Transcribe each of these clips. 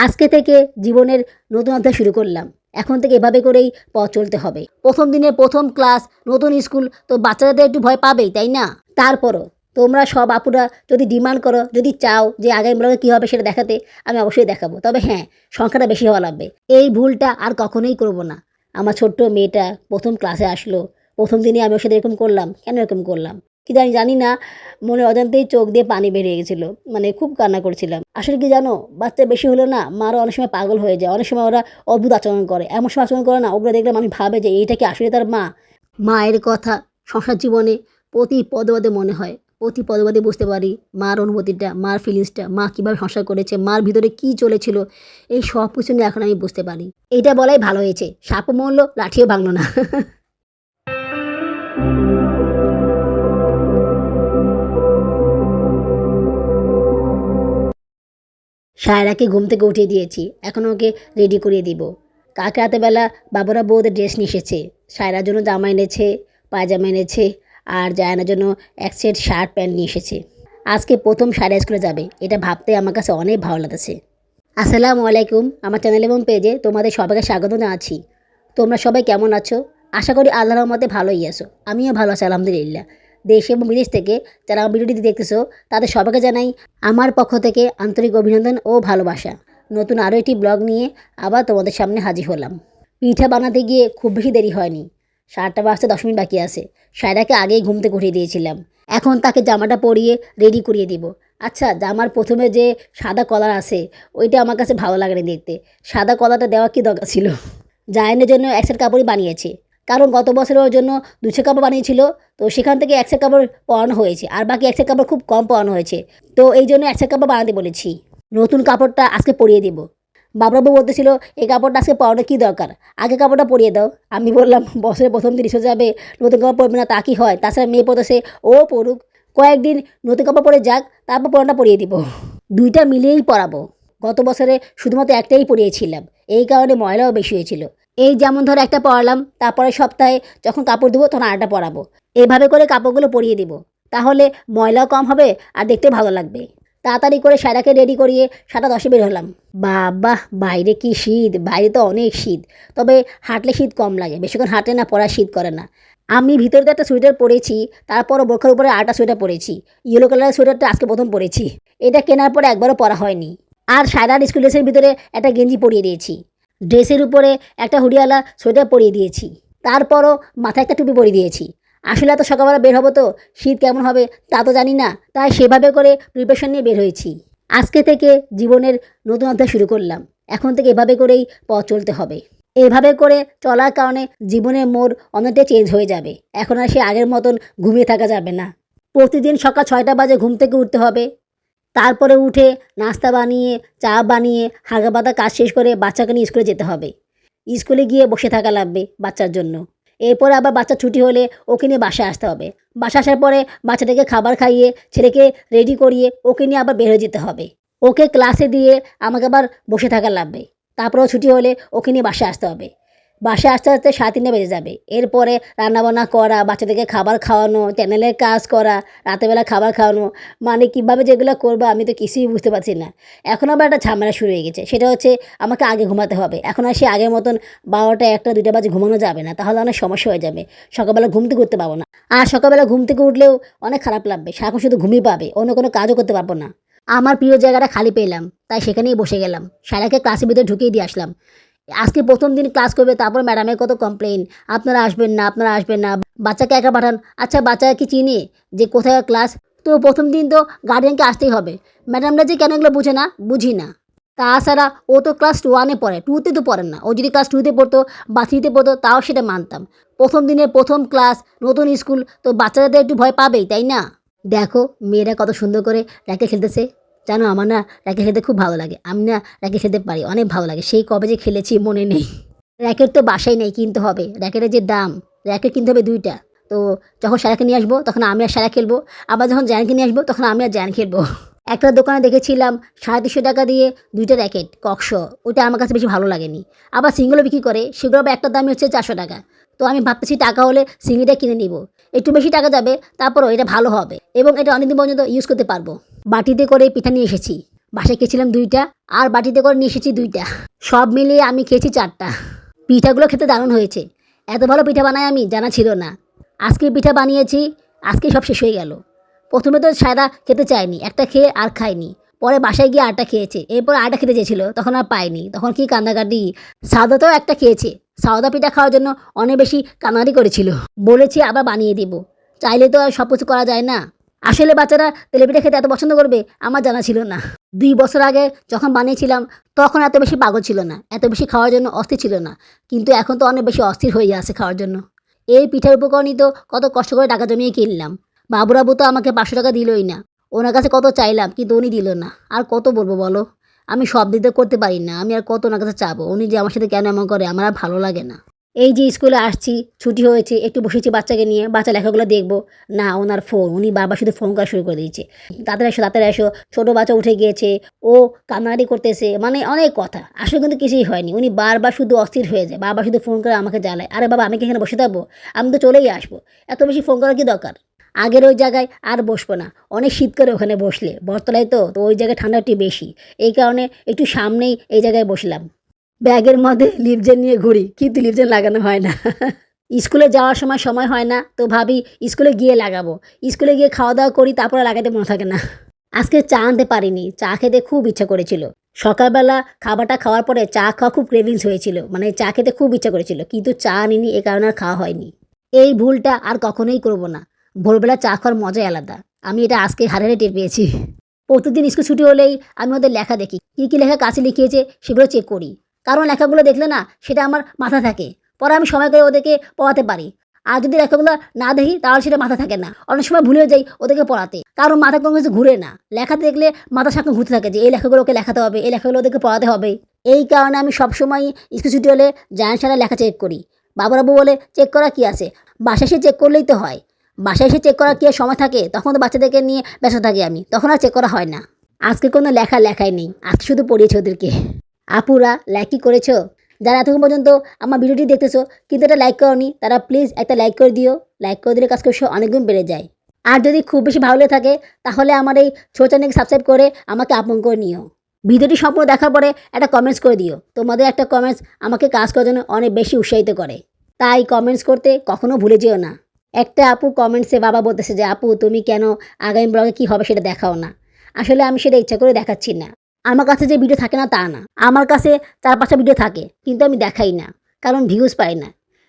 আজকে থেকে জীবনের নতুন অধ্যায় শুরু করলাম। এখন থেকে এভাবে করেই পথ চলতে হবে। প্রথম দিনের প্রথম ক্লাস, নতুন স্কুল, তো বাচ্চারা তো একটু ভয় পাবেই, তাই না? তারপরও তোমরা সব আপুরা যদি ডিমান্ড করো, যদি চাও যে আগামী ব্লগে কী হবে সেটা দেখাতে, আমি অবশ্যই দেখাবো। তবে হ্যাঁ, সংখ্যাটা বেশি হওয়া লাগবে। এই ভুলটা আর কখনোই করব না। আমার ছোট্ট মেয়েটা প্রথম ক্লাসে আসলো, প্রথম দিনই আমি ওর সাথে এরকম করলাম। কেন এরকম করলাম কি জানি জানি না, মনে অজান্তেই চোখ দিয়ে পানি বেরিয়ে গেছিলো। মানে খুব কান্না করছিলাম। আসলে কি জানো, বাচ্চা বেশি হলে না মারা অনেক সময় পাগল হয়ে যায়। অনেক সময় ওরা অদ্ভুত আচরণ করে, এমন সময় আচরণ করে না, ওগুলো দেখলে মানুষ ভাবে যে এইটা কি আসলে তার মা। মায়ের কথা সংসার জীবনে প্রতি পদে পদে মনে হয়, প্রতি পদে পদে বুঝতে পারি মার অনুভূতিটা, মার ফিলিংসটা, মা কীভাবে সংসার করেছে, মার ভিতরে কী চলেছিল, এই সব কিছু নিয়ে এখন আমি বুঝতে পারি। এইটা বলাই ভালো হয়েছে, সাপও মরলো, লাঠিও ভাঙলো না। সায়রাকে ঘুম থেকে উঠিয়ে দিয়েছি, এখন ওকে রেডি করিয়ে দিব। কালকে রাতেবেলা বাবুরা বউদের ড্রেস নিয়ে এসেছে। সায়রার জন্য জামা এনেছে, পায়জামা এনেছে, আর জায়ানের জন্য এক সেট শার্ট প্যান্ট নিয়ে এসেছে। আজকে প্রথম সায়রা স্কুলে যাবে, এটা ভাবতে আমার কাছে অনেক ভালো লাগতেছে। আসসালামু আলাইকুম, আমার চ্যানেল এবং পেজে তোমাদের সবাইকে স্বাগত জানাচ্ছি। তোমরা সবাই কেমন আছো? আশা করি আল্লাহর রহমতে ভালোই আছো। আমিও ভালো আছি আলহামদুলিল্লাহ। দেশ এবং বিদেশ থেকে যারা আমার ভিডিওটি দেখতেছো, তাদের সবাইকে জানাই আমার পক্ষ থেকে আন্তরিক অভিনন্দন ও ভালোবাসা। নতুন আরও একটি ব্লগ নিয়ে আবার তোমাদের সামনে হাজির হলাম। পিঠা বানাতে গিয়ে খুব বেশি দেরি হয়নি, 7টা বাজতে 10 মিনিট বাকি আছে। সায়রাকে আগেই ঘুম থেকে উঠিয়ে দিয়েছিলাম। এখন তাকে জামাটা পরিয়ে রেডি করিয়ে দিব। আচ্ছা, জামার প্রথমে যে সাদা কলার আছে, ওইটা আমার কাছে ভালো লাগে না দেখতে। সাদা কলারটা দেওয়া কি দরকার ছিল? জায়ানের জন্য এক সেট কাপড়ই বানিয়েছে, কারণ গত বছর ওর জন্য 2 সেট কাপড় বানিয়েছিল। তো সেখান থেকে এক সেট কাপড় পরানো হয়েছে, আর বাকি এক সেট কাপড় খুব কম পরানো হয়েছে। তো এই জন্য এক সেট কাপড় বানাতে বলেছি। নতুন কাপড়টা আজকে পরিয়ে দিব। বাবরাবু বলতেছিল এই কাপড়টা আজকে পরানো কী দরকার, আগে কাপড়টা পরিয়ে দাও। আমি বললাম বছরের প্রথম দিন এসে যাবে, নতুন কাপড় পরবে না তা কি হয়? তাছাড়া মেয়ে পড়তেছে, ও পড়ুক, কয়েকদিন নতুন কাপড় পরে যাক, তারপর পরানোটা পরিয়ে দিব। দুইটা মিলিয়েই পরাবো। গত বছরে শুধুমাত্র একটাই পরিয়েছিলাম, এই কারণে ময়লাও বেশি হয়েছিল। এই যেমন ধরো একটা পরালাম, তারপরে সপ্তাহে যখন কাপড় দেবো তখন আরেকটা পরাবো। এভাবে করে কাপড়গুলো পরিয়ে দিব, তাহলে ময়লাও কম হবে আর দেখতে ভালো লাগবে। তাড়াতাড়ি করে সায়রাকে রেডি করিয়ে 7টা 10-এ বের হলাম। বাবা, বাইরে কি শীত! বাইরে তো অনেক শীত, তবে হাঁটলে শীত কম লাগে, বেশিক্ষণ হাঁটলে না পরা শীত করে না। আমি ভিতরে তো একটা সোয়েটার পরেছি, তারপরও বোরখার উপরে আরেকটা সোয়েটার পরেছি। ইয়েলো কালারের সোয়েটারটা আজকে প্রথম পরেছি। এটা কেনার পরে একবারও পরা হয়নি। আর সায়রার স্কুল ড্রেসের ভিতরে একটা গেঞ্জি পরিয়ে দিয়েছি, ড্রেসের উপরে একটা হুডিওয়ালা সোয়েটার পরিয়ে দিয়েছি, তারপরও মাথায় একটা টুপি পরিয়ে দিয়েছি। আসলে এত সকালবেলা বের হবো তো শীত কেমন হবে তা তো জানি না, তাই সেভাবে করে প্রিপারেশন নিয়ে বের হয়েছি। আজকে থেকে জীবনের নতুন অধ্যায় শুরু করলাম। এখন থেকে এভাবে করেই পথ চলতে হবে। এভাবে করে চলার কারণে জীবনের মোড় অনেকটাই চেঞ্জ হয়ে যাবে। এখন আর সে আগের মতন ঘুমিয়ে থাকা যাবে না। প্রতিদিন সকাল 6টা বাজে ঘুম থেকে উঠতে হবে। তারপরে উঠে নাস্তা বানিয়ে, চা বানিয়ে, হাগা বাঁধা কাজ শেষ করে বাচ্চাকে নিয়ে স্কুলে যেতে হবে। স্কুলে গিয়ে বসে থাকা লাগবে বাচ্চার জন্য। এরপরে আবার বাচ্চা ছুটি হলে ওকে নিয়ে বাসায় আসতে হবে। বাসায় আসার পরে বাচ্চাটাকে খাবার খাইয়ে, ছেলেকে রেডি করিয়ে ওকে নিয়ে আবার বের হয়ে যেতে হবে। ওকে ক্লাসে দিয়ে আমাকে আবার বসে থাকা লাগবে। তারপরেও ছুটি হলে ওকে নিয়ে বাসায় আসতে হবে। বাসায় আসতে আসতে 3:30 বেজে যাবে। এরপরে রান্নাবান্না করা, বাচ্চাদেরকে খাবার খাওয়ানো, চ্যানেলের কাজ করা, রাতেরবেলা খাবার খাওয়ানো, মানে কীভাবে যেগুলো করবো আমি তো কিছুই বুঝতে পারছি না। এখন আবার একটা ঝামেলা শুরু হয়ে গেছে, সেটা হচ্ছে আমাকে আগে ঘুমাতে হবে। এখন আর সে আগের মতন 12টা 1টা 2টা বাজে ঘুমানো যাবে না, তাহলে অনেক সমস্যা হয়ে যাবে। সকালবেলা ঘুম থেকে উঠতে পারবো না। আর সকালবেলা ঘুম থেকে উঠলেও অনেক খারাপ লাগবে, সারাক্ষণ শুধু ঘুমিয়ে পাবে, অন্য কোনো কাজও করতে পারবো না। আমার প্রিয় জায়গাটা খালি পেলাম, তাই সেখানেই বসে গেলাম। সারাকে ক্লাসের ভিতরে ঢুকিয়ে দিয়ে আসলাম। আজকে প্রথম দিন ক্লাস করবে, তারপর ম্যাডামের কত কমপ্লেন, আপনারা আসবেন না, আপনারা আসবেন না, বাচ্চাকে একা পাঠান। আচ্ছা, বাচ্চাকে কি চিনি যে কোথায় ক্লাস? তো প্রথম দিন তো গার্ডিয়ানকে আসতেই হবে। ম্যাডামরা যে কেন এগুলো বুঝে না, বুঝি না। তাছাড়া ও তো ক্লাস 1-এ পড়ে, 2তে তো পড়েন না। ও যদি ক্লাস 2তে পড়তো বা 3তে পড়তো তাও সেটা মানতাম। প্রথম দিনের প্রথম ক্লাস, নতুন স্কুল, তো বাচ্চাদের একটু ভয় পাবেই, তাই না? দেখো মেয়েরা কত সুন্দর করে র্যাকেট খেলতেছে। জানো আমার না র্যাকেট খেলতে খুব ভালো লাগে। আমি না র্যাকেট খেলতে পারি, অনেক ভালো লাগে। সেই কবে যে খেলেছি মনে নেই। র্যাকেট তো বাসায় নেই, কিনতে হবে। র্যাকেটের যে দাম, র্যাকেট কিনতে হবে 2টা। তো যখন সারাকে নিয়ে আসবো তখন আমি আর সারা খেলবো, আবার যখন জ্যানকে নিয়ে আসবো তখন আমি আর জ্যান খেলবো। একটা দোকানে দেখেছিলাম 350 টাকা দিয়ে 2টা র্যাকেট কক্স, ওইটা আমার কাছে বেশি ভালো লাগেনি। আবার সিঙ্গেলও বিক্রি করে, সেগুলো আবার একটার দামই হচ্ছে 400 টাকা। তো আমি ভাবতেছি টাকা হলে সিঙ্গেলটা কিনে নিব। একটু বেশি টাকা যাবে, তারপরও এটা ভালো হবে এবং এটা অনেকদিন পর্যন্ত ইউজ করতে পারবো। বাটিতে করে পিঠা নিয়ে এসেছি। বাসায় খেয়েছিলাম 2টা, আর বাটিতে করে নিয়ে এসেছি 2টা। সব মিলিয়ে আমি খেয়েছি 4টা। পিঠাগুলো খেতে দারুণ হয়েছে। এত ভালো পিঠা বানাই আমি জানা ছিল না। আজকে পিঠা বানিয়েছি, আজকে সব শেষ হয়ে গেল। প্রথমে তো সায়রা খেতে চায়নি, একটা খেয়ে আর খায়নি। পরে বাসায় গিয়ে আরেকটা খেয়েছে, এরপর আরেকটা খেতে চেয়েছিল, তখন আর পায়নি, তখন কি কান্নাকাটি। সাউদাতেও একটা খেয়েছে, সাউদা পিঠা খাওয়ার জন্য অনেক বেশি কান্নাকাটি করেছিল। বলেছি আবার বানিয়ে দেবো, চাইলে তো আর সব কিছু করা যায় না। আসলে বাচ্চারা তেলেপিঠা খেতে এত পছন্দ করবে আমার জানা ছিল না। 2 বছর আগে যখন বানিয়েছিলাম তখন এত বেশি পাগল ছিল না, এত বেশি খাওয়ার জন্য অস্থির ছিল না, কিন্তু এখন তো অনেক বেশি অস্থির হয়ে আছে খাওয়ার জন্য। এই পিঠার উপকরণই তো কত কষ্ট করে টাকা জমিয়ে কিনলাম। বাবুরাবু তো আমাকে 500 টাকা দিলই না। ওনার কাছে কত চাইলাম কিন্তু উনি দিল না। আর কত বলবো বলো, আমি সব দিতে করতে পারি না, আমি আর কত ওনার কাছে চাবো। উনি যে আমার সাথে কেন এমন করে আমার আর ভালো লাগে না। এই যে স্কুলে আসছি, ছুটি হয়েছে, একটু বসেছি বাচ্চাকে নিয়ে, বাচ্চা লেখাগুলো দেখবো না, ওনার ফোন, উনি বারবার শুধু ফোন করা শুরু করে দিয়েছে। তাড়াতাড়ি এসো, তাড়াতাড়ি এসো, ছোটো বাচ্চা উঠে গিয়েছে, ও কান্নাকাটি করতেছে, মানে অনেক কথা। আসলে কিন্তু কিছুই হয়নি, উনি বারবার শুধু অস্থির হয়ে যায়, বারবার শুধু ফোন করে আমাকে জ্বালায়। আরে বাবা, আমি কি এখানে বসে থাকবো? আমি তো চলেই আসবো, এত বেশি ফোন করার কি দরকার? আগের ওই জায়গায় আর বসবো না, অনেক শীত করে ওখানে বসলে, বটতলায় তো ওই জায়গায় ঠান্ডা একটু বেশি, এই কারণে একটু সামনেই এই জায়গায় বসলাম। ব্যাগের মধ্যে লিপজেন নিয়ে ঘুরি, কিন্তু লিপজেন লাগানো হয় না। স্কুলে যাওয়ার সময় হয় না, তো ভাবি স্কুলে গিয়ে লাগাবো। স্কুলে গিয়ে খাওয়া দাওয়া করি, তারপরে লাগাতে মনে থাকে না। আজকে চা আনতে পারিনি, চা খেতে খুব ইচ্ছা করেছিল। সকালবেলা খাবারটা খাওয়ার পরে চা খাওয়া খুব ক্রেভিংস হয়েছিল, মানে চা খেতে খুব ইচ্ছা করেছিল, কিন্তু চা আনিনি, এ কারণে আর খাওয়া হয়নি। এই ভুলটা আর কখনোই করব না। ভোরবেলা চা খাওয়ার মজাই আলাদা, আমি এটা আজকে হারে হারে টের পেয়েছি। প্রতিদিন স্কুল ছুটি হলেই আমি ওদের লেখা দেখি, কী কী লেখা কাছে লিখিয়েছে সেগুলো চেক করি, কারণ লেখাগুলো দেখলে না সেটা আমার মাথা থাকে, পরে আমি সময় করে ওদেরকে পড়াতে পারি। আর যদি লেখাগুলো না দেখি তাহলে সেটা মাথা থাকে না, অনেক সময় ভুলে যাই ওদেরকে পড়াতে, কারণ মাথা কোনো কিছু ঘুরে না। লেখা দেখলে মাথা সামনে ঘুরতে থাকে যে এই লেখাগুলোকে লেখাতে হবে, এই লেখাগুলো ওদেরকে পড়াতে হবে। এই কারণে আমি সবসময় স্কুল ছুটি হলে জায়ান সারা লেখা চেক করি। বাবুরাবু বলে চেক করা কি আছে, বাসায় এসে চেক করলেই তো হয়। বাসায় এসে চেক করার কি আর সময় থাকে? তখন তো বাচ্চাদেরকে নিয়ে ব্যস্ত থাকি আমি, তখন আর চেক করা হয় না। আজকে কোনো লেখাই নেই, আজকে শুধু পড়িয়েছে ওদেরকে। আপুরা লাইক কি করেছো? যারা এতক্ষণ পর্যন্ত আমার ভিডিওটি দেখতেছো কিন্তু এটা লাইক করোনি, তারা প্লিজ একটা লাইক করে দিও। লাইক করে দিলে কাজ করছে অনেক গুণ বেড়ে যায়। আর যদি খুব বেশি ভালো লেগে থাকে তাহলে আমার এই ছোট চ্যানেলকে সাবস্ক্রাইব করে আমাকে আপন করে নিও। ভিডিওটি সম্পূর্ণ দেখার পরে একটা কমেন্টস করে দিও। তোমাদের একটা কমেন্টস আমাকে কাজ করার জন্য অনেক বেশি উৎসাহিত করে, তাই কমেন্টস করতে কখনো ভুলে যেও না। একটা আপু কমেন্টসে বাবা বলতেছে যে আপু তুমি কেন আগামী ব্লগে কী হবে সেটা দেখাও না। আসলে আমি সেটা ইচ্ছা করে দেখাচ্ছি না। আমার কাছে যে ভিডিও থাকে না তা না, আমার কাছে 4-5টা ভিডিও থাকে, কিন্তু আমি দেখাই না, কারণ ভিউজ পাই না।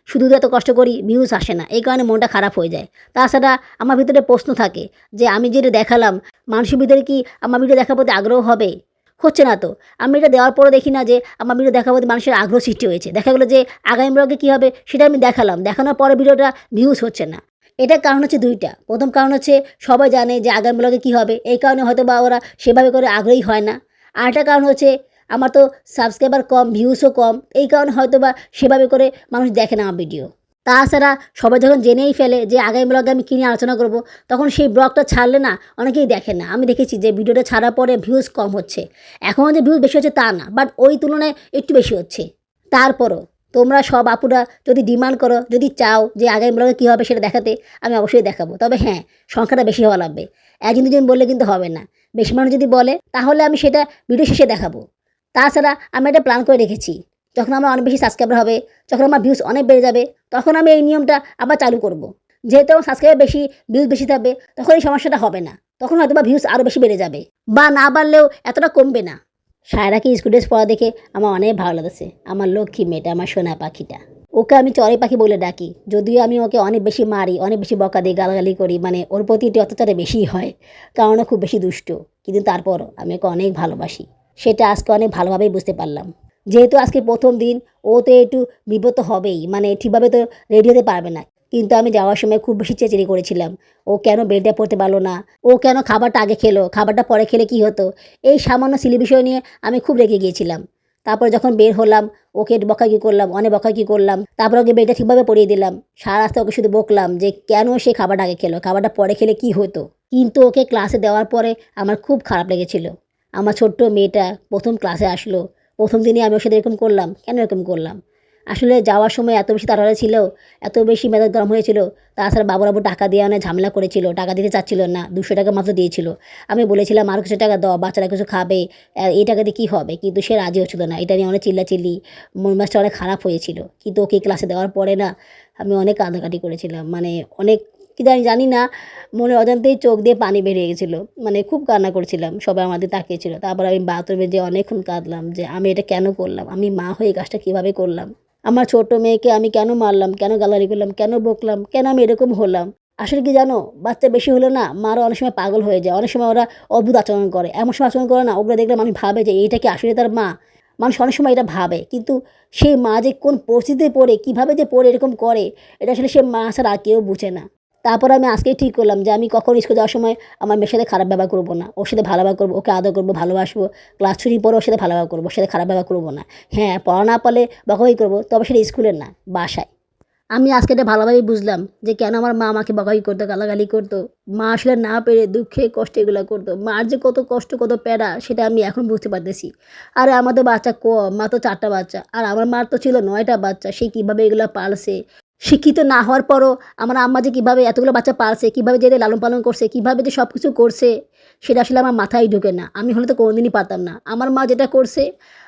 শুধু এত কষ্ট করি, ভিউজ আসে না, এই কারণে মনটা খারাপ হয়ে যায়। তাছাড়া আমার ভিতরে প্রশ্ন থাকে যে আমি যেটা দেখালাম মানুষের ভিতরে কি আমার ভিডিও দেখার প্রতি আগ্রহ হবে? হচ্ছে না তো। আমি এটা দেওয়ার পরও দেখি না যে আমার ভিডিও দেখার প্রতি মানুষের আগ্রহ সৃষ্টি হয়েছে। দেখা গেলো যে আগামী ব্লগে কী হবে সেটা আমি দেখালাম, দেখানোর পরে ভিডিওটা ভিউজ হচ্ছে না। এটার কারণ হচ্ছে 2টা। প্রথম কারণ হচ্ছে সবাই জানে যে আগামী ব্লগে কী হবে, এই কারণে হয়তো বা ওরা সেভাবে করে আগ্রহী হয় না। আরেকটা কারণ হচ্ছে আমার তো সাবস্ক্রাইবার কম, ভিউসও কম, এই কারণে হয়তো বা সেভাবে করে মানুষ দেখে না আমার ভিডিও। তাছাড়া সবাই যখন জেনেই ফেলে যে আগামী ব্লগে আমি কী নিয়ে আলোচনা করব, তখন সেই ব্লগটা ছাড়লে না অনেকেই দেখে না। আমি দেখেছি যে ভিডিওটা ছাড়ার পরে ভিউজ কম হচ্ছে, এখনও যে ভিউজ বেশি হচ্ছে তা না, বাট ওই তুলনায় একটু বেশি হচ্ছে। তারপরও তোমরা সব আপুরা যদি ডিমান্ড করো, যদি চাও যে আগামী ব্লগে কী হবে সেটা দেখাতে, আমি অবশ্যই দেখাবো। তবে হ্যাঁ, সংখ্যাটা বেশি হওয়া লাগবে। 1-2 জন বললে কিন্তু হবে না, বেশি মানুষ যদি বলে তাহলে আমি সেটা ভিডিও শেষে দেখাবো। তাছাড়া আমি একটা প্ল্যান করে রেখেছি, যখন আমার অনেক বেশি সাবস্ক্রাইবার হবে, যখন আমার ভিউজ অনেক বেড়ে যাবে, তখন আমি এই নিয়মটা আবার চালু করব। যেহেতু আমার সাবস্ক্রাইবার বেশি, ভিউজ বেশি থাকবে, তখন এই সমস্যাটা হবে না, তখন হয়তো বা ভিউজ আরও বেশি বেড়ে যাবে, বা না বাড়লেও এতটা কমবে না। সায়রাকে স্কুল ড্রেস পরা দেখে আমার অনেক ভালো লাগছে। আমার লক্ষ্মী মেয়েটা, আমার সোনা পাখিটা, ওকে আমি চড়াই পাখি বলে ডাকি। যদিও আমি ওকে অনেক বেশি মারি, অনেক বেশি বকা দিই, গালাগালি করি, মানে ওর প্রতি একটু অত্যাচারে বেশিই হয়, কারণ ও খুব বেশি দুষ্ট। কিন্তু তারপরও আমি ওকে অনেক ভালোবাসি, সেটা আজকে অনেক ভালোভাবেই বুঝতে পারলাম। যেহেতু আজকে প্রথম দিন, ও তো একটু বিব্রত হবেই, মানে ঠিকভাবে তো রেডি হতে পারবে না। কিন্তু আমি যাওয়ার সময় খুব বেশি চেঁচারি করেছিলাম, ও কেন বেডটা পড়তে পারলো না, ও কেন খাবারটা আগে খেলো, খাবারটা পরে খেলে কি হতো, এই সামান্য সিলি বিষয় নিয়ে আমি খুব রেগে গিয়েছিলাম। তারপর যখন বের হলাম ওকে বকাকি করলাম, অনেক বকাকি করলাম, তারপর ওকে বেডটা ঠিকভাবে পরিয়ে দিলাম। সারা রাস্তা ওকে শুধু বকলাম যে কেন সে খাবারটা আগে খেলো, খাবারটা পরে খেলে কি হতো। কিন্তু ওকে ক্লাসে দেওয়ার পরে আমার খুব খারাপ লেগেছিল। আমার ছোট্ট মেয়েটা প্রথম ক্লাসে আসলো, প্রথম দিনই আমি ওর সাথে এরকম করলাম, কেন এরকম করলাম? আসলে যাওয়ার সময় এত বেশি তাড়াহুড়ো ছিল, এত বেশি মেজাজ গরম হয়েছিল। তাছাড়া বাবুরাবু টাকা দিয়ে অনেক ঝামেলা করেছিল, টাকা দিতে চাচ্ছিল না, 200 টাকা মাত্র দিয়েছিল। আমি বলেছিলাম আরও কিছু টাকা দাও, বাচ্চারা কিছু খাবে, এই টাকা দিয়ে কী হবে, কিন্তু সে রাজি হচ্ছিল না। এটা নিয়ে অনেক চিল্লাচিল্লি, মন মেজাজটা অনেক খারাপ হয়েছিল। কিন্তু ওকে ক্লাসে দেওয়ার পরে না আমি অনেক কান্নাকাটি করেছিলাম, মানে অনেক কী জানি জানি না, মনের অজান্তেই চোখ দিয়ে পানি বেরিয়ে গেছিলো, মানে খুব কান্না করছিলাম, সবাই আমাদের তাকিয়েছিল। তারপর আমি বাথরুমে যেয়ে অনেকক্ষণ কাঁদলাম যে আমি এটা কেন করলাম, আমি মা হয়ে এই কাজটা কীভাবে করলাম, আমার ছোট মেয়েকে আমি কেন মারলাম, কেন গালাগালি করলাম, কেন বকলাম, কেন আমি এরকম হলাম। আসলে কি জানো, বাচ্চা বেশি হলে না মারা অনেক সময় পাগল হয়ে যায়, অনেক সময় ওরা অদ্ভুত আচরণ করে, এমন সময় আচরণ করে না, ওগুলো দেখলে মানুষ ভাবে যে এইটা কি আসলে তার মা। মানুষ অনেক সময় এটা ভাবে, কিন্তু সেই মা যে কোন পরিস্থিতিতে পড়ে, কীভাবে যে পড়ে এরকম করে, এটা আসলে সে মা ছাড়া আর কেউ বুঝে না। তারপর আমি আজকেই ঠিক করলাম যে আমি কখনো স্কুল যাওয়ার সময় আমার মেয়ের সাথে খারাপ ব্যবহার করবো না, ওর সাথে ভালো ব্যবহার করবো, ওকে আদর করবো, ভালোবাসবো। ক্লাস ছুটির পরে ওর সাথে ভালো ব্যবহার করবো, ওর সাথে খারাপ ব্যবহার করবো না। হ্যাঁ, পড়া না পারলে বকাবকি করবো, তবে সেটা স্কুলের না, বাসায়। আমি আজকে এটা ভালোভাবেই বুঝলাম যে কেন আমার মা আমাকে বকাবকি করতো, গালাগালি করতো। মা আসলে না পেরে দুঃখে কষ্টে এগুলো করতো। মার যে কত কষ্ট, কত প্যারা, সেটা আমি এখন বুঝতে পারতেছি। আরে আমাদের বাচ্চা কম, মা তো 4টা বাচ্চা, আর আমার মার তো ছিল 9টা বাচ্চা। সে কীভাবে এগুলো পালছে, শিক্ষিত না হওয়ার পরও আমার আম্মা যে কীভাবে এতগুলো বাচ্চা পালছে, কীভাবে যে এদের লালন পালন করছে, কীভাবে যে সব কিছু করছে, সেটা আসলে আমার মাথায় ঢোকে না। আমি হলে তো কোনোদিনই পারতাম না। আমার মা যেটা করছে,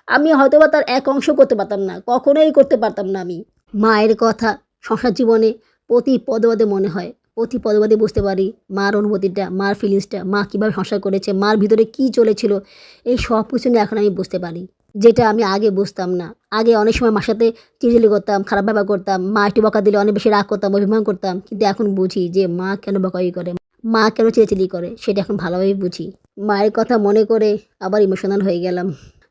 আমি হয়তোবা তার এক অংশ করতে পারতাম না, কখনোই করতে পারতাম না আমি। মায়ের কথা সংসার জীবনে প্রতি পদে পদে মনে হয়, প্রতি পদে পদে বুঝতে পারি মার অনুভূতিটা, মার ফিলিংসটা, মা কীভাবে সংসার করেছে, মার ভিতরে কী চলেছিল, এই সব কিছু নিয়ে এখন আমি বুঝতে পারি, যেটা আমি আগে বুঝতাম না। আগে অনেক সময় মার সাথে চিড়িচিড়ি করতাম, খারাপ ব্যবহার করতাম, মা একটু বকা দিলে অনেক বেশি রাগ করতাম, অভিমান করতাম। কিন্তু এখন বুঝি যে মা কেন বকাবকি করে, মা কেন চিড়িচিড়ি করে, সেটা এখন ভালোভাবেই বুঝি। মায়ের কথা মনে করে আবার ইমোশনাল হয়ে গেলাম।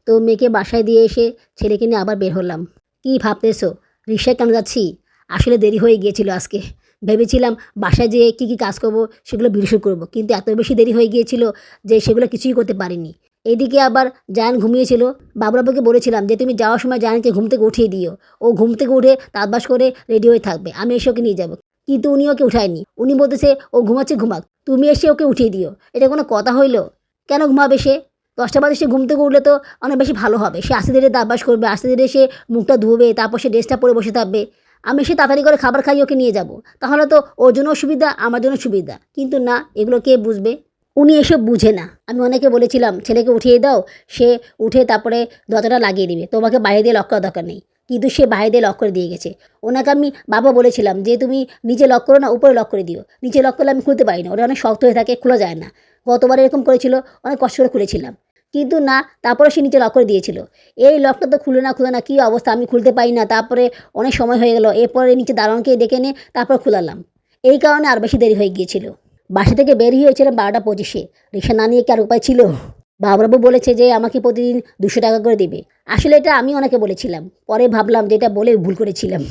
তো মেয়েকে বাসায় দিয়ে এসে ছেলেকে নিয়ে আবার বের হলাম। কী ভাবতেছো, রিকশায় কেন যাচ্ছি? আসলে দেরি হয়ে গিয়েছিল আজকে। ভেবেছিলাম বাসায় যেয়ে কী কাজ করব সেগুলো ভিডিও শুট করব, কিন্তু এত বেশি দেরি হয়ে গিয়েছিল যে সেগুলো কিছুই করতে পারিনি। এদিকে আবার জায়ান ঘুমিয়েছিল। বাবুরাবুকে বলেছিলাম যে তুমি যাওয়ার সময় জায়ানকে ঘুম থেকে উঠিয়ে দিও, ও ঘুম থেকে উঠে দাঁতবাস করে রেডি হয়ে থাকবে, আমি এসে ওকে নিয়ে যাব। কিন্তু উনি ওকে উঠায়নি, উনি বলতেছে ও ঘুমাচ্ছে ঘুমাক, তুমি এসে ওকে উঠিয়ে দিও। এটা কোনো কথা হইল? কেন ঘুমাবে সে? 10টা বাজে সে ঘুম থেকে উঠলে তো অনেক বেশি ভালো হবে। সে আস্তে ধীরে দাঁতবাস করবে, আস্তে ধীরে সে মুখটা ধুবে, তারপর সে ড্রেসটা পরে বসে থাকবে। আমি সে তাড়াতাড়ি করে খাবার খাইয়ে ওকে নিয়ে যাব, তাহলে তো ওর জন্যও সুবিধা, আমার জন্য সুবিধা। কিন্তু না, এগুলো কে বুঝবে? উনি এসব বুঝে না। আমি অনেকে বলেছিলাম ছেলেকে উঠিয়ে দাও, সে উঠে তারপরে দরজাটা লাগিয়ে দিবে, তোমাকে বাইরে দিয়ে লক করার দরকার নেই। কিন্তু সে বাইরে দিয়ে লক করে দিয়ে গেছে। ওনাকে আমি বাবা বলেছিলাম যে তুমি নিচে লক করো না, উপরে লক করে দিও। নিচে লক করলে আমি খুলতে পারি না, ওটা অনেক শক্ত হয়ে থাকে, খোলা যায় না। গতবার এরকম করেছিল, অনেক কষ্ট করে খুলেছিলাম, কিন্তু না, তারপরে সে নিচে লক করে দিয়েছিল। এই লকটা তো খুলে না কী অবস্থা, আমি খুলতে পারি না। তারপরে অনেক সময় হয়ে গেল, এরপরে নিচে দারোয়ানকে ডেকে এনে তারপর খুলালাম। এই কারণে আর বেশি দেরি হয়ে গিয়েছিল। বাসা থেকে বের হয়েছিলাম 12টা 25-এ। রিকশা না নিয়ে কি আর উপায় ছিল? বাবুরাবু বলেছে যে আমাকে প্রতিদিন 200 টাকা করে দিবে। আসলে এটা আমি ওনাকে বলেছিলাম, পরে ভাবলাম যে এটা বলে ভুল করেছিলাম।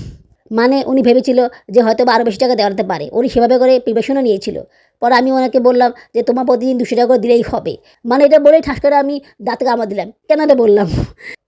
মানে উনি ভেবেছিল যে হয়তো আরও বেশি টাকা দেওয়া যেতে পারে, উনি সেভাবে করে প্রিপারেশনও নিয়েছিল। পরে আমি ওনাকে বললাম যে তোমার প্রতিদিন 200 টাকা করে দিলেই হবে। মানে এটা বলেই ঠাস করে আমি দাঁতে কামড় দিলাম, কেন এটা বললাম।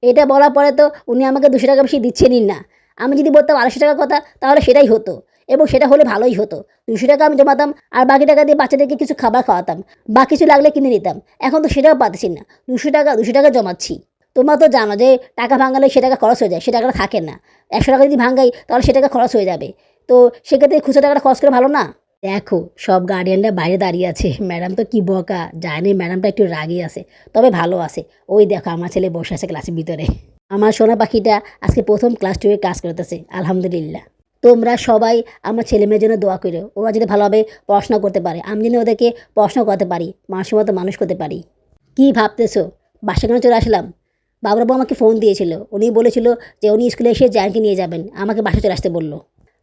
এটা বলার পরে তো উনি আমাকে 200 টাকা বেশি দিচ্ছেনই না। আমি যদি বলতাম 250 টাকার কথা, তাহলে সেটাই হতো, এবং সেটা হলে ভালোই হতো। 200 টাকা আমি জমাতাম, আর বাকি টাকা দিয়ে বাচ্চাদেরকে কিছু খাবার খাওয়াতাম, বা কিছু লাগলে কিনে নিতাম। এখন তো সেটাও পাচ্ছি না, 200 টাকা জমাচ্ছি। তোমরা তো জানো যে টাকা ভাঙালে সে টাকা খরচ হয়ে যায়, সে টাকাটা থাকে না। 100 টাকা যদি ভাঙাই তাহলে সে টাকা খরচ হয়ে যাবে। তো সেক্ষেত্রে খুচরো টাকাটা খরচ করে ভালো না? দেখো, সব গার্ডিয়ানরা বাইরে দাঁড়িয়ে আছে, ম্যাডাম তো কি বকা জানে, ম্যাডামটা একটু রাগই আছে, তবে ভালো আছে। ওই দেখো আমার ছেলে বসে আছে ক্লাসের ভিতরে। আমার সোনা পাখিটা আজকে প্রথম ক্লাস 2-এ কাজ করতেছে, আলহামদুলিল্লাহ। তোমরা সবাই আমার ছেলে মেয়ের জন্য দোয়া করো, ওরা যদি ভালোভাবে পড়াশোনা করতে পারে, আমি যেন ওদেরকে পড়াশোনা করতে পারি, মানুষের মতো মানুষ করতে পারি। কী ভাবতেছো, বাসা কেন চলে আসলাম? বাবুরাবু আমাকে ফোন দিয়েছিল, উনি বলেছিল যে উনি স্কুলে এসে জায়ানকে নিয়ে যাবেন, আমাকে বাসা চলে আসতে বললো।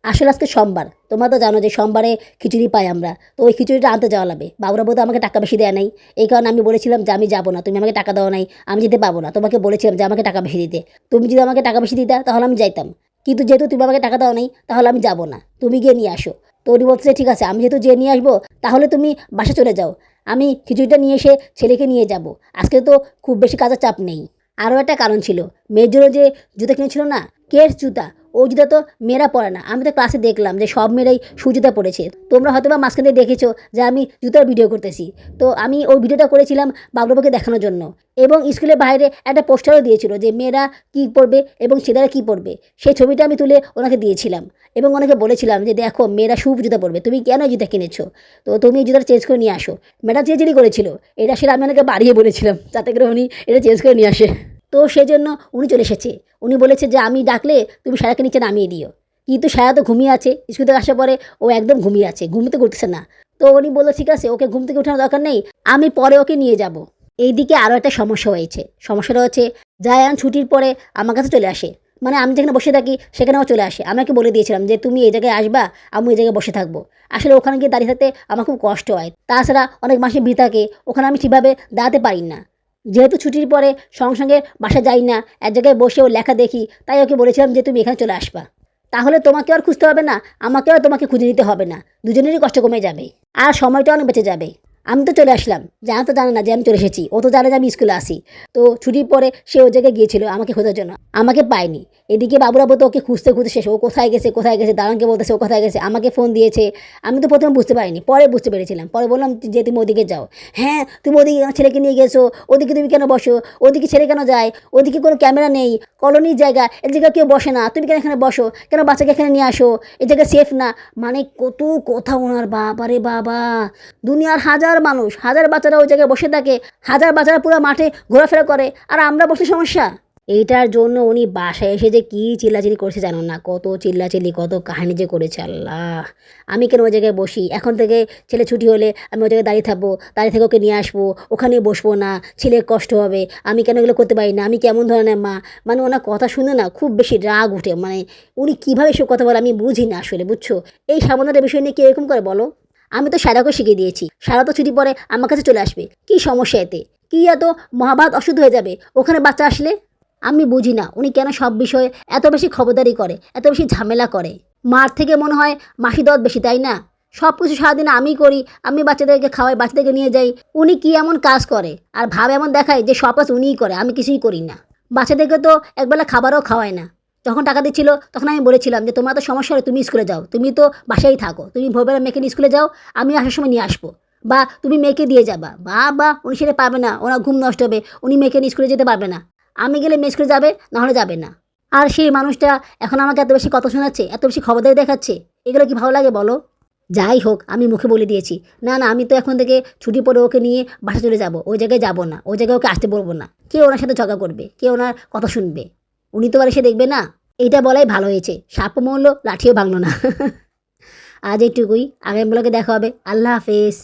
আসলে আজকে সোমবার, তোমরা তো জানো যে সোমবারে খিচুড়ি পাই আমরা, তো ওই খিচুড়িটা আনতে যাওয়া লাগবে। বাবুরাবু তো আমাকে টাকা বেশি দেয় নাই, এই কারণে আমি বলেছিলাম যে আমি যাবো না, তুমি আমাকে টাকা দেওয়া নাই, আমি যেতে পাবো না। তোমাকে বলেছিলাম যে আমাকে টাকা বেশি দিতে, তুমি যদি আমাকে টাকা বেশি দিতা তাহলে আমি যাইতাম, কিন্তু যেহেতু তুমি আমাকে টাকা দেওয়া নাই, তাহলে আমি যাবো না, তুমি গিয়ে নিয়ে আসো। তো উনি বলছে ঠিক আছে, আমি যেহেতু যেয়ে নিয়ে আসবো, তাহলে তুমি বাসা চলে যাও, আমি খিচুড়িটা নিয়ে এসে ছেলেকে নিয়ে যাব। আজকে তো খুব বেশি কাজের চাপ নেই। আরও একটা কারণ ছিল, মেয়ের জন্য যে জুতো কিনেছিল না, কেস জুতা, ও জুতা তো মেয়েরা পরে না। আমি তো ক্লাসে দেখলাম যে সব মেয়েরাই শু জুতা পরেছে। তোমরা হয়তো বা মাঝখান দিয়ে দেখেছো যে আমি জুতার ভিডিও করতেছি। তো আমি ওই ভিডিওটা করেছিলাম বাবুবাবুকে দেখানোর জন্য, এবং স্কুলের বাইরে একটা পোস্টারও দিয়েছিল যে মেয়েরা কী পরবে এবং ছেলেরা কী পরবে। সেই ছবিটা আমি তুলে ওনাকে দিয়েছিলাম এবং ওনাকে বলেছিলাম যে দেখো মেয়েরা শু জুতা পরবে, তুমি কেন এই জুতা কিনেছো, তো তুমি এই জুতাটা চেঞ্জ করে নিয়ে আসো। ম্যাডাম চেঁচিয়ে করেছিল, এটা আসলে আমি ওনাকে বাড়িয়ে বলেছিলাম যাতে করে উনি এটা চেঞ্জ করে নিয়ে আসে। তো সেজন্য উনি চলে এসেছে। উনি বলেছে যে আমি ডাকলে তুমি সারাকে নিচে নামিয়ে দিও। কিন্তু সারা তো ঘুমিয়ে আছে, স্কুল থেকে আসার পরে ও একদম ঘুমিয়ে আছে, ঘুমতে করতেছে না। তো উনি বললো ঠিক আছে, ওকে ঘুম থেকে ওঠানোর দরকার নেই, আমি পরে ওকে নিয়ে যাব। এইদিকে আরও একটা সমস্যা হয়েছে। সমস্যাটা হচ্ছে জায়ান ছুটির পরে আমার কাছে চলে আসে, মানে আমি যেখানে বসে থাকি সেখানেও চলে আসে। আমাকে বলে দিয়েছিলাম যে তুমি এই জায়গায় আসবা, আমি এই জায়গায় বসে থাকবো। আসলে ওখানে গিয়ে দাঁড়িয়ে থাকতে আমার খুব কষ্ট হয়, তাছাড়া অনেক মাসে ভিড় থাকে, ওখানে আমি ঠিকভাবে দাঁড়াতে পারি না। যেহেতু ছুটির পরে সঙ্গে সঙ্গে বাসা যাই না, এক জায়গায় বসে ওর লেখা দেখি, তাই ওকে বলেছিলাম যে তুমি এখানে চলে আসবা, তাহলে তোমাকে আর খুঁজতে হবে না, আমাকেও আর তোমাকে খুঁজে নিতে হবে না, দুজনেরই কষ্ট কমে যাবে আর সময়টা অনেক বেঁচে যাবে। আমি তো চলে আসলাম, জানা তো জানে না যে আমি চলে এসেছি, ও তো জানে যে আমি স্কুলে আসি। তো ছুটির পরে সে ওই জায়গায় গিয়েছিল আমাকে খোঁজার জন্য, আমাকে পায়নি। এদিকে বাবুরাবু তো ওকে খুঁজতে খুঁজতে শেষ, ও কোথায় গেছে কোথায় গেছে, দাঁড়ানকে বলতেছে ও কোথায় গেছে, আমাকে ফোন দিয়েছে। আমি তো প্রথমে বুঝতে পারিনি, পরে বুঝতে পেরেছিলাম, পরে বললাম যে তুমি ওদিকে যাও। হ্যাঁ তুমি ওদিকে ছেলেকে নিয়ে গেছো, ওদিকে তুমি কেন বসো, ওদিকে ছেলে কেন যায়, ওদিকে কোনো ক্যামেরা নেই, কলোনির জায়গা, এই জায়গায় কেউ বসে না, তুমি কেন এখানে বসো, কেন বাচ্চাকে এখানে নিয়ে আসো, এই জায়গা সেফ না। মানে কত কথা ওনার, বাবা রে বাবা। দুনিয়ার হাজার মানুষ, হাজার বাচ্চারা ওই জায়গায় বসে থাকে, হাজার বাচ্চারা পুরো মাঠে ঘোরাফেরা করে, আর আমরা বসে সমস্যা। এইটার জন্য উনি বাসায় এসে যে কী চিল্লাচিল্লি করেছে জানো না, কত চিল্লাচিল্লি কত কাহিনী যে করেছে আল্লাহ। আমি কেন ওই জায়গায় বসি, এখন থেকে ছেলে ছুটি হলে আমি ওই জায়গায় দাঁড়িয়ে থাকবো, দাঁড়িয়ে থেকে ওকে নিয়ে আসবো, ওখানে বসবো না, ছেলের কষ্ট হবে, আমি কেন এগুলো করতে পারি না, আমি কেমন ধরনের মা। মানে ওনার কথা শুনে না খুব বেশি রাগ উঠে, মানে উনি কীভাবে এসব কথা বলে আমি বুঝি না আসলে, বুঝছো। এই সামান্য বিষয় নিয়ে কি এরকম করে বলো। আমি তো সারাকে শিখিয়ে দিয়েছি, সারা তো ছুটি পরে আমার কাছে চলে আসবে, কি সমস্যা এতে, কি এত মহাভারত অশুদ্ধ হয়ে যাবে ওখানে বাচ্চা আসলে। আমি বুঝি না উনি কেন সব বিষয়ে এত বেশি খবরদারি করে, এত বেশি ঝামেলা করে। মার থেকে মনে হয় মাসি দত বেশি, তাই না। সব কিছু সারাদিন আমি করি, আমি বাচ্চাদেরকে খাওয়াই, বাচ্চাদেরকে নিয়ে যাই, উনি কি এমন কাজ করে আর ভাব এমন দেখায় যে সব কাজ উনিই করে, আমি কিছুই করি না। বাচ্চাদেরকে তো একবেলা খাবারও খাওয়ায় না। যখন টাকা দিচ্ছিল তখন আমি বলেছিলাম যে তোমার তো সমস্যা হলে তুমি স্কুলে যাও, তুমি তো বাসায় থাকো, তুমি ভোরবেলা মেয়েকে নিয়ে স্কুলে যাও, আমি আসার সময় নিয়ে আসবো, বা তুমি মেয়েকে দিয়ে যাবা। বা উনি সেটা পাবে না, ওনার ঘুম নষ্ট হবে, উনি মেয়েকে নিয়ে স্কুলে যেতে পারবে না। আমি গেলে মেয়ে স্কুলে যাবে, নাহলে যাবে না। আর সেই মানুষটা এখন আমাকে এত বেশি কথা শোনাচ্ছে, এত বেশি খবরদারি দেখাচ্ছে, এগুলো কি ভালো লাগে বলো। যাই হোক আমি মুখে বলে দিয়েছি, না না আমি তো এখন থেকে ছুটি পরে ওকে নিয়ে বাসা চলে যাব, ওই জায়গায় যাব না, ওই জায়গায় ওকে আসতে বলবো না। কে ওনার সাথে ঝগড়া করবে, কে ওনার কথা শুনবে, উনি তো আর এসে দেখবে না। এইটা বলাই ভালো হয়েছে, সাপও মরলো লাঠিও ভাঙলো না। আজ এইটুকুই, আগামী ব্লগে দেখা হবে। আল্লাহ হাফেজ।